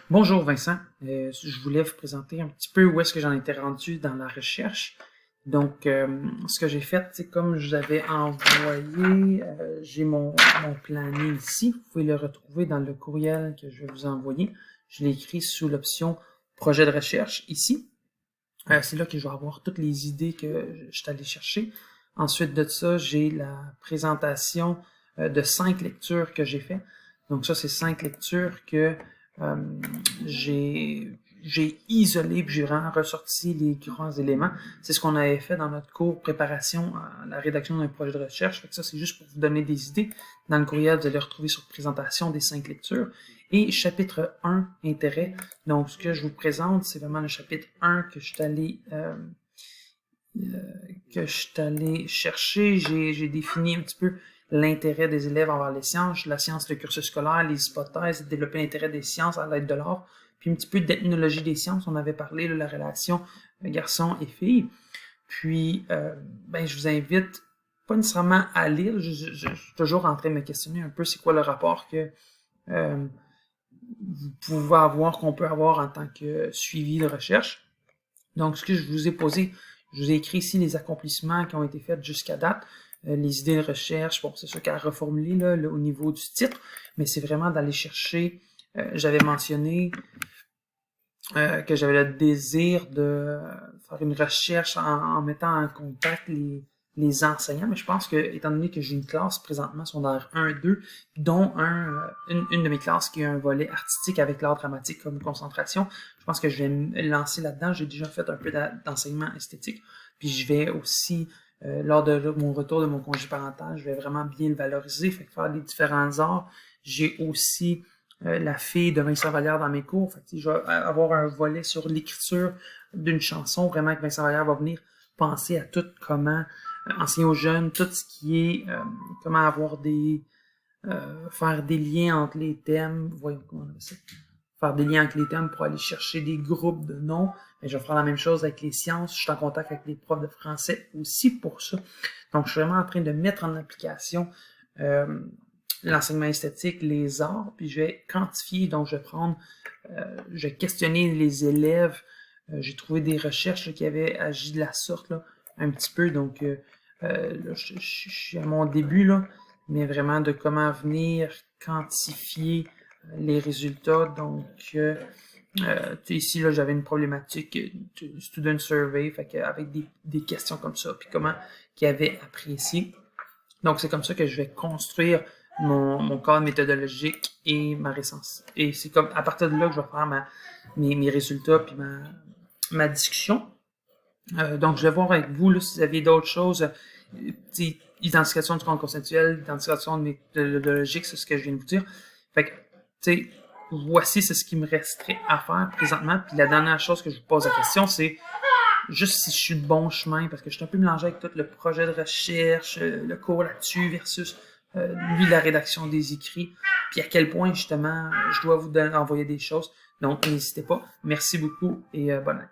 Bonjour Vincent. Je voulais vous présenter un petit peu où est-ce que j'en étais rendu dans la recherche. Donc, ce que j'ai fait, c'est comme je vous avais envoyé, j'ai mon planning ici. Vous pouvez le retrouver dans le courriel que je vais vous envoyer. Je l'ai écrit sous l'option projet de recherche ici. C'est là que je vais avoir toutes les idées que je suis allé chercher. Ensuite de ça, j'ai la présentation de 5 lectures que j'ai fait. Donc ça, c'est 5 lectures que euh, j'ai isolé puis j'ai vraiment ressorti les grands éléments. C'est ce qu'on avait fait dans notre cours préparation à la rédaction d'un projet de recherche. Fait que ça, c'est juste pour vous donner des idées. Dans le courriel, vous allez retrouver sur présentation des 5 lectures. Et chapitre 1, intérêt. Donc, ce que je vous présente, c'est vraiment le chapitre 1 que je suis allé chercher. J'ai défini un petit peu l'intérêt des élèves envers les sciences, la science, le cursus scolaire, les hypothèses, développer l'intérêt des sciences à l'aide de l'art, puis un petit peu d'ethnologie des sciences. On avait parlé de la relation garçon et fille. Puis, je vous invite pas nécessairement à lire. Je suis toujours en train de me questionner un peu c'est quoi le rapport que vous pouvez avoir, qu'on peut avoir en tant que suivi de recherche. Donc, ce que je vous ai posé, je vous ai écrit ici les accomplissements qui ont été faits jusqu'à date, les idées de recherche. Bon, c'est sûr qu'à reformuler là, au niveau du titre, mais c'est vraiment d'aller chercher. J'avais mentionné que j'avais le désir de faire une recherche en mettant en contact les enseignants, mais je pense que, étant donné que j'ai une classe présentement, secondaire 1, 2, dont une de mes classes qui a un volet artistique avec l'art dramatique comme concentration, je pense que je vais me lancer là-dedans. J'ai déjà fait un peu d'enseignement esthétique, puis je vais aussi, lors de mon retour de mon congé parental, je vais vraiment bien le valoriser, fait que faire les différents arts. J'ai aussi la fille de Vincent Vallière dans mes cours. Fait que, je vais avoir un volet sur l'écriture d'une chanson, vraiment que Vincent Vallière va venir penser à tout comment enseigner aux jeunes, tout ce qui est comment avoir faire des liens entre les thèmes, voyons comment on appelle ça, faire des liens entre les thèmes pour aller chercher des groupes de noms. Mais je vais faire la même chose avec les sciences. Je suis en contact avec les profs de français aussi pour ça. Donc, je suis vraiment en train de mettre en application euh, l'enseignement esthétique, les arts, puis je vais quantifier, donc je vais questionner les élèves. J'ai trouvé des recherches là, qui avaient agi de la sorte là, un petit peu, donc là, je suis à mon début, là, mais vraiment de comment venir quantifier les résultats. Donc, ici, là, j'avais une problématique student survey, fait que, avec des questions comme ça, puis comment qu'ils avaient apprécié. Donc, c'est comme ça que je vais construire mon cadre méthodologique et ma récence. Et c'est comme à partir de là que je vais faire mes résultats puis ma discussion. Donc, je vais voir avec vous là, si vous avez d'autres choses. Identification du compte conceptuel, identification méthodologique, c'est ce que je viens de vous dire. Fait que, tu sais, voici c'est ce qui me resterait à faire présentement. Puis la dernière chose que je vous pose la question, c'est juste si je suis de bon chemin, parce que je suis un peu mélangé avec tout le projet de recherche, le cours là-dessus versus lui la rédaction des écrits, puis à quel point justement je dois vous envoyer des choses. Donc n'hésitez pas. Merci beaucoup et bonne année.